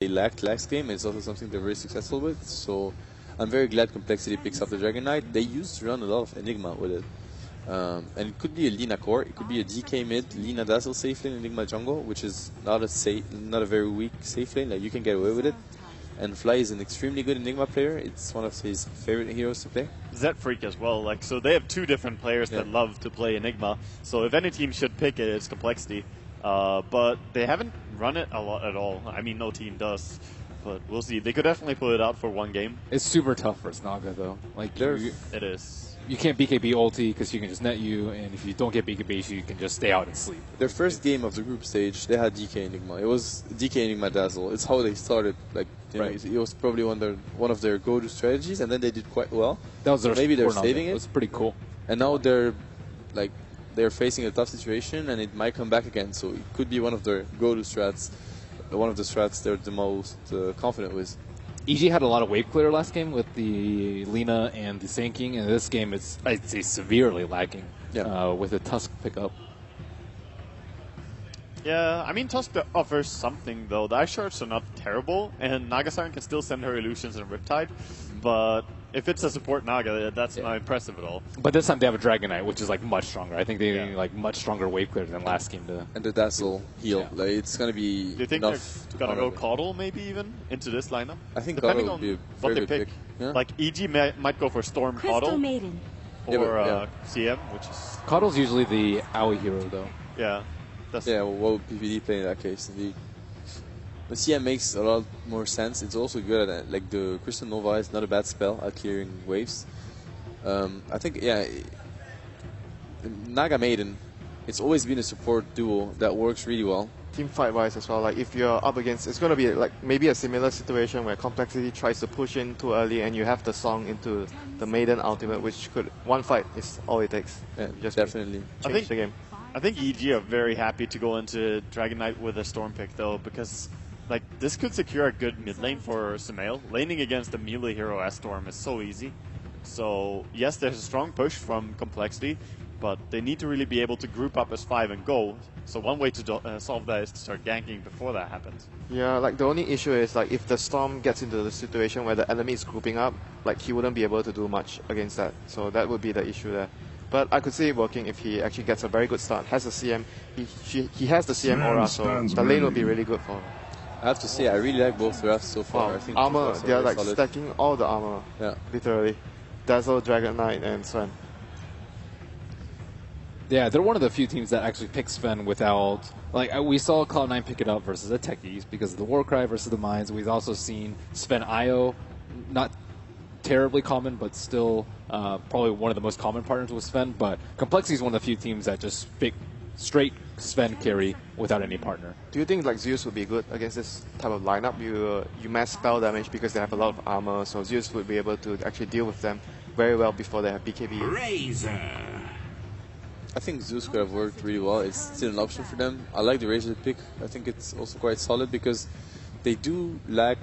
they lacked last game. It's also something they're very successful with. So I'm very glad Complexity picks up the Dragon Knight. They used to run a lot of Enigma with it. And it could be a Lina core, it could be a DK mid, Lina Dazzle safe lane, Enigma jungle, which is not a very weak safe lane. Like, you can get away with it. And Fly is an extremely good Enigma player. It's one of his favorite heroes to play. Zed Freak as well. Like, so they have two different players that love to play Enigma. So if any team should pick it, it's Complexity. But they haven't run it a lot at all. I mean, no team does. But we'll see. They could definitely pull it out for one game. It's super tough for Naga, though. Like, it is. You can't BKB ulti because you can just net you, and if you don't get BKB, you can just stay out and sleep. Their first game of the group stage, they had DK Enigma. It was DK Enigma Dazzle. It's how they started. Like, you know, it was probably one of their go-to strategies, and then they did quite well. That was so maybe they're saving it. It was pretty cool. And now they're facing a tough situation, and it might come back again. So it could be one of their go-to strats, one of the strats they're the most confident with. EG had a lot of wave clear last game with the Lina and the Sanking, and this game it's, I'd say, severely lacking with the Tusk pickup. Yeah, I mean, Tusk offers something, though. The ice shards are not terrible, and Nagasan can still send her illusions and Riptide, but if it's a support Naga, that's not impressive at all. But this time they have a Dragon Knight, which is like much stronger. I think they like much stronger wave clear than last game. And the Dazzle heal, like, it's gonna be. Do you think they're gonna go Caudle maybe even into this lineup? I think depending Caudle on would be a what very they good pick. Yeah. Like EG might go for Storm Caudle or CM, which is. Caudle's usually the AoE hero, though. Yeah. Well, what would PvD play in that case? The CM makes a lot more sense. It's also good at it. Like, the Crystal Nova is not a bad spell at clearing waves. I think, Naga Maiden, it's always been a support duo that works really well. Team fight wise as well, like if you're up against, it's going to be like maybe a similar situation where Complexity tries to push in too early and you have the song into the Maiden ultimate, which could, one fight is all it takes. Yeah, just definitely change the game. I think EG are very happy to go into Dragon Knight with a Storm pick, though, because like this could secure a good mid lane for Sumail. Laning against a melee hero as Storm is so easy. So yes, there's a strong push from Complexity, but they need to really be able to group up as 5 and go. So one way to solve that is to start ganking before that happens. Yeah, like the only issue is like if the Storm gets into the situation where the enemy is grouping up, like he wouldn't be able to do much against that. So that would be the issue there. But I could see it working if he actually gets a very good start. Has a CM, he has the CM aura, so the lane will be really good for him. I have to say, I really like both drafts so far. I think armor, they are like solid. stacking all the armor. Yeah. Literally. Dazzle, Dragon Knight, and Sven. Yeah, they're one of the few teams that actually pick Sven without... Like, we saw Cloud9 pick it up versus the Techies because of the Warcry versus the Mines. We've also seen Sven IO, not terribly common, but still probably one of the most common partners with Sven. But Complexity is one of the few teams that just pick straight Sven carry without any partner. Do you think like Zeus would be good against this type of lineup? You mass spell damage because they have a lot of armor, so Zeus would be able to actually deal with them very well before they have BKB. Razor. I think Zeus could have worked really well. It's still an option for them. I like the Razor pick. I think it's also quite solid because they do lack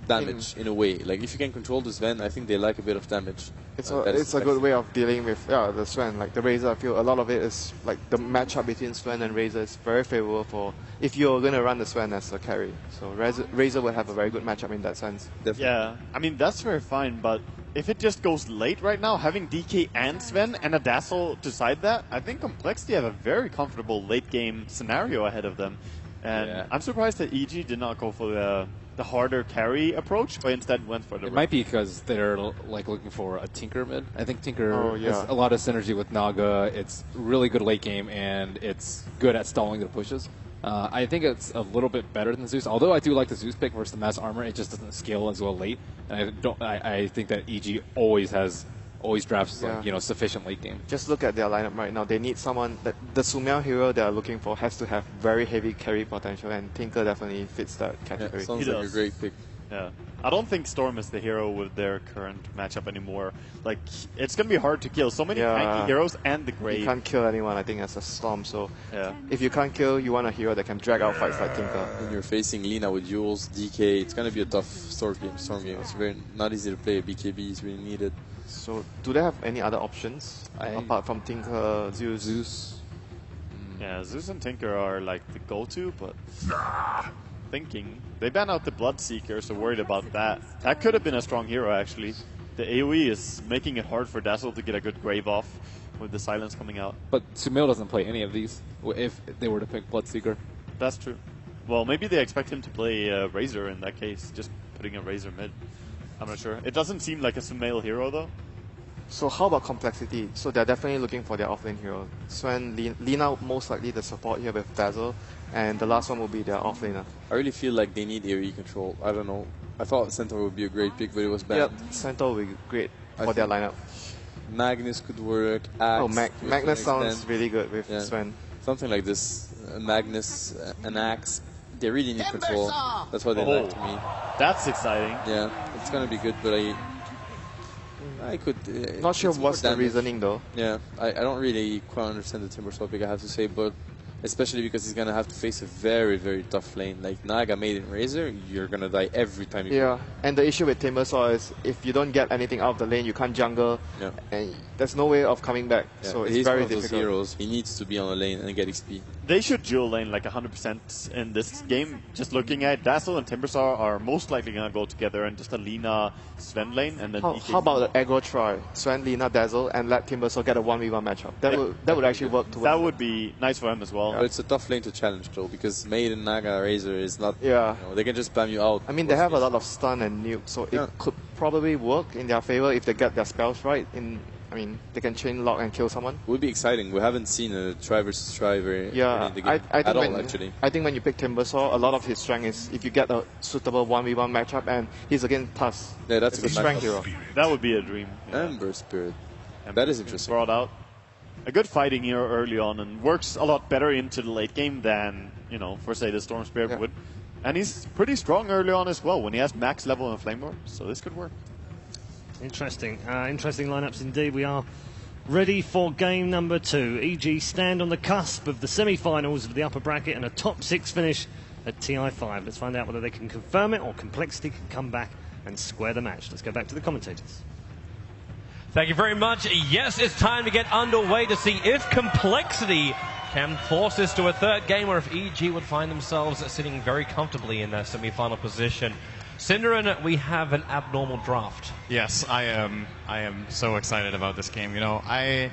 damage in a way. Like, if you can control the Sven, I think they like a bit of damage. It's a good way of dealing with the Sven. Like the Razor, I feel a lot of it is like the matchup between Sven and Razor is very favorable for if you're going to run the Sven as a carry. So Razor will have a very good matchup in that sense. Definitely. Yeah, I mean that's very fine, but if it just goes late right now, having DK and Sven and a Dazzle to side that, I think Complexity have a very comfortable late game scenario ahead of them. And I'm surprised that EG did not go for the harder carry approach, but instead went for the... It might be because they're like looking for a Tinker mid. I think Tinker has a lot of synergy with Naga. It's really good late game, and it's good at stalling the pushes. I think it's a little bit better than Zeus, although I do like the Zeus pick versus the mass armor. It just doesn't scale as well late, and I think that EG always drafts like, sufficient late game. Just look at their lineup right now. They need someone that the Sumail hero they are looking for has to have very heavy carry potential, and Tinker definitely fits that category. Yeah, sounds like a great pick. Yeah, I don't think Storm is the hero with their current matchup anymore. Like, it's gonna be hard to kill so many tanky heroes and the Grave. You can't kill anyone, I think, as a Storm. So if you can't kill, you want a hero that can drag out fights like Tinker. When you're facing Lina with Jules, DK, it's gonna be a tough Storm game. It's very not easy to play. BKB is really needed. So, do they have any other options apart from Tinker, Zeus? Yeah, Zeus and Tinker are like the go-to, but thinking. They ban out the Bloodseeker, so worried about that. That could have been a strong hero, actually. The AoE is making it hard for Dazzle to get a good grave off with the silence coming out. But Sumail doesn't play any of these if they were to pick Bloodseeker. That's true. Well, maybe they expect him to play Razor in that case, just putting a Razor mid. I'm not sure. It doesn't seem like a Sumail hero, though. So how about complexity? So they're definitely looking for their offlane hero. Sven, Lina most likely the support here with Dazzle, and the last one will be their offlaner. I really feel like they need AoE control. I don't know. I thought Centaur would be a great pick, but it was bad. Yeah, Centaur will be great for their lineup. Magnus could work. Axe Magnus sounds really good with Sven. Something like this. Magnus, an Axe. They really need control. That's what they like to me. That's exciting. Yeah, it's gonna be good, but I could. Not sure what's the reasoning though. Yeah, I don't really quite understand the Timbersaw pick, I have to say, but especially because he's gonna have to face a very, very tough lane. Like Naga made in Razor, you're gonna die every time you Yeah, and the issue with Timbersaw is if you don't get anything out of the lane, you can't jungle, and there's no way of coming back. Yeah, so it's he's very one of those difficult. heroes. He needs to be on the lane and get XP. They should dual lane like 100% in this game. Just looking at Dazzle and Timbersaw are most likely going to go together in just a Lina Sven lane. And then how about the aggro try? Sven, Lina, Dazzle, and let Timbersaw get a 1v1 matchup. That would actually work. That would be nice for him as well. But it's a tough lane to challenge though, because Maiden, Naga, Razor is not. Yeah. You know, they can just spam you out. I mean, they have a lot of stun and nuke, so it could probably work in their favor if they get their spells right. I mean, they can chain lock and kill someone. It would be exciting. We haven't seen a try versus try in the game at all, actually. I think when you pick Timbersaw, a lot of his strength is if you get a suitable 1v1 matchup and he's against Tusk. Yeah, that's a good strength hero. That would be a dream. Yeah. Ember Spirit. That is interesting. Brought out a good fighting hero early on and works a lot better into the late game than, for say the Storm Spirit would. And he's pretty strong early on as well when he has max level in Flame Lord, so this could work. Interesting. Interesting lineups indeed. We are ready for game number 2. EG stand on the cusp of the semi-finals of the upper bracket and a top 6 finish at TI5. Let's find out whether they can confirm it or Complexity can come back and square the match. Let's go back to the commentators. Thank you very much. Yes, it's time to get underway to see if Complexity can force this to a third game or if EG would find themselves sitting very comfortably in their semi-final position. Cinderin, we have an abnormal draft. Yes, I am so excited about this game. I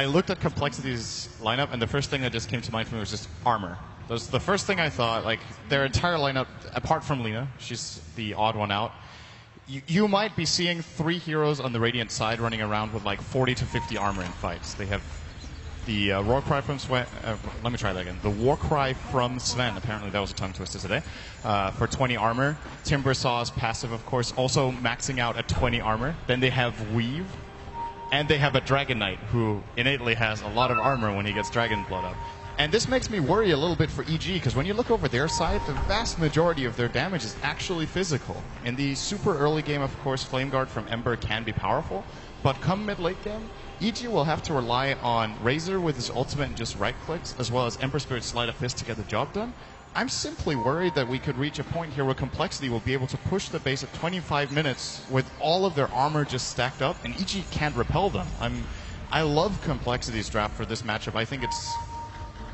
looked at Complexity's lineup, and the first thing that just came to mind for me was just armor. That was the first thing I thought. Like, their entire lineup, apart from Lina, she's the odd one out. You might be seeing 3 heroes on the Radiant side running around with like 40 to 50 armor in fights. They have the War Cry from Sven. Let me try that again. The War Cry from Sven. Apparently that was a tongue twister today. For 20 armor. Timbersaw's passive, of course, also maxing out at 20 armor. Then they have Weave. And they have a Dragon Knight, who innately has a lot of armor when he gets Dragon Blood up. And this makes me worry a little bit for EG, because when you look over their side, the vast majority of their damage is actually physical. In the super early game, of course, Flame Guard from Ember can be powerful. But come mid-late game, EG will have to rely on Razor with his ultimate and just right-clicks, as well as Ember Spirit's Sleight of Fist to get the job done. I'm simply worried that we could reach a point here where Complexity will be able to push the base at 25 minutes with all of their armor just stacked up, and EG can't repel them. I love Complexity's draft for this matchup. I think it's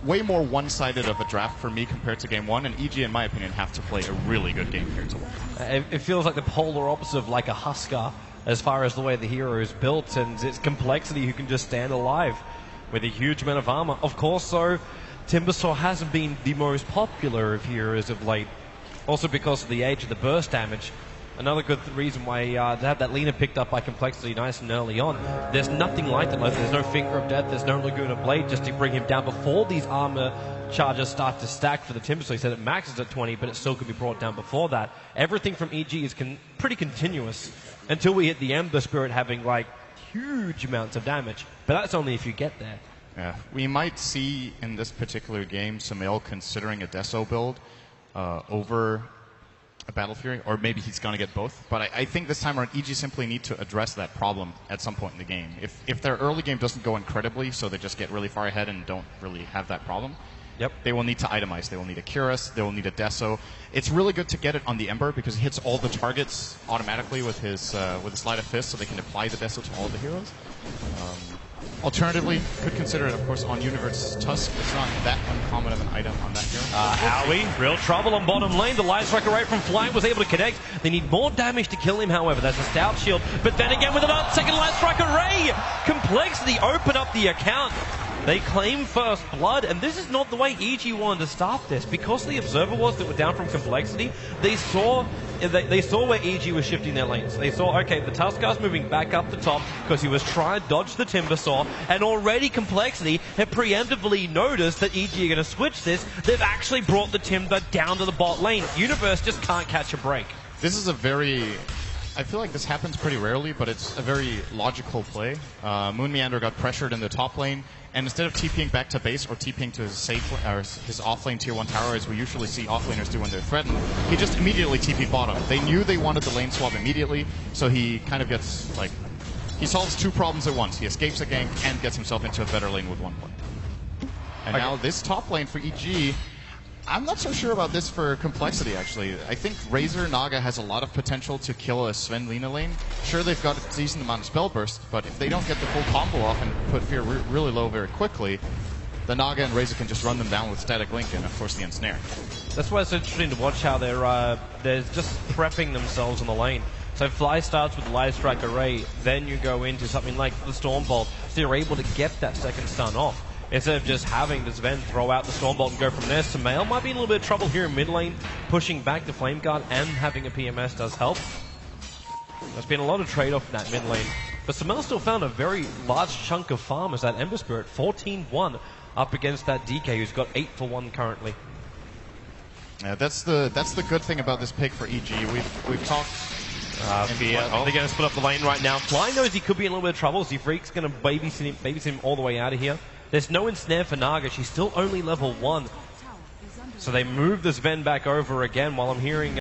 way more one-sided of a draft for me compared to game 1, and EG, in my opinion, have to play a really good game here to win. It feels like the polar opposite of like a Huskar as far as the way the hero is built, and it's Complexity who can just stand alive with a huge amount of armor. Of course, so Timbersaw hasn't been the most popular of heroes of late, also because of the age of the burst damage. Another good reason why they have that Lina picked up by Complexity nice and early on. There's nothing like that. Like, there's no Finger of Death, there's no Laguna Blade just to bring him down before these armor charges start to stack for the Timbersaw. He said it maxes at 20, but it still could be brought down before that. Everything from EG is pretty continuous until we hit the Ember Spirit having like huge amounts of damage. But that's only if you get there. Yeah, we might see in this particular game Sumail considering a Deso build over a Battle Fury, or maybe he's going to get both. But I think this time around, EG simply need to address that problem at some point in the game. If their early game doesn't go incredibly, so they just get really far ahead and don't really have that problem, they will need to itemize. They will need a Cuirass, they will need a Deso. It's really good to get it on the Ember because he hits all the targets automatically with his Sleight of Fist, so they can apply the Deso to all the heroes. Alternatively, could consider it, of course, on Universe's Tusk. It's not that uncommon of an item on that hero. Howie, real trouble on bottom lane. The Light Strike Array from Flying was able to connect. They need more damage to kill him, however. There's a Stout Shield, but then again with a second Light Strike Array! Complexity open up the account. They claim first blood, and this is not the way EG wanted to start this. Because the Observer was that were down from Complexity, they saw where EG was shifting their lanes. They saw, okay, the Tuskkar's moving back up the top because he was trying to dodge the Timbersaw, and already Complexity had preemptively noticed that EG are going to switch this. They've actually brought the Timber down to the bot lane. Universe just can't catch a break. This is a very... I feel like this happens pretty rarely, but it's a very logical play. Moon Meander got pressured in the top lane, and instead of TPing back to base or TPing to his safe or his offlane tier 1 tower, as we usually see offlaners do when they're threatened, he just immediately TP'd bottom. They knew they wanted the lane swap immediately, so he kind of gets, like, he solves two problems at once. He escapes a gank and gets himself into a better lane with one play. And now this top lane for EG, I'm not so sure about this for Complexity, actually. I think Razor Naga has a lot of potential to kill a Sven Lina lane. Sure, they've got a decent amount of spell burst, but if they don't get the full combo off and put fear really low very quickly, the Naga and Razor can just run them down with Static Link and, of course, the Ensnare. That's why it's interesting to watch how they're just prepping themselves on the lane. So Fly starts with the Light Strike Array, then you go into something like the Stormbolt, so you're able to get that second stun off. Instead of just having the Sven throw out the Stormbolt and go from there, Sumail might be in a little bit of trouble here in mid lane. Pushing back the Flame Guard and having a PMS does help. There's been a lot of trade-off in that mid lane. But Sumail still found a very large chunk of farm as that Ember Spirit, 14-1, up against that DK, who's got 8 for 1 currently. Yeah, that's the good thing about this pick for EG. We've talked... Fear. They're going to split up the lane right now. Fly knows he could be in a little bit of trouble, so Freak's going to babysit him all the way out of here. There's no ensnare for Naga. She's still only level 1. So they move the Sven back over again while I'm hearing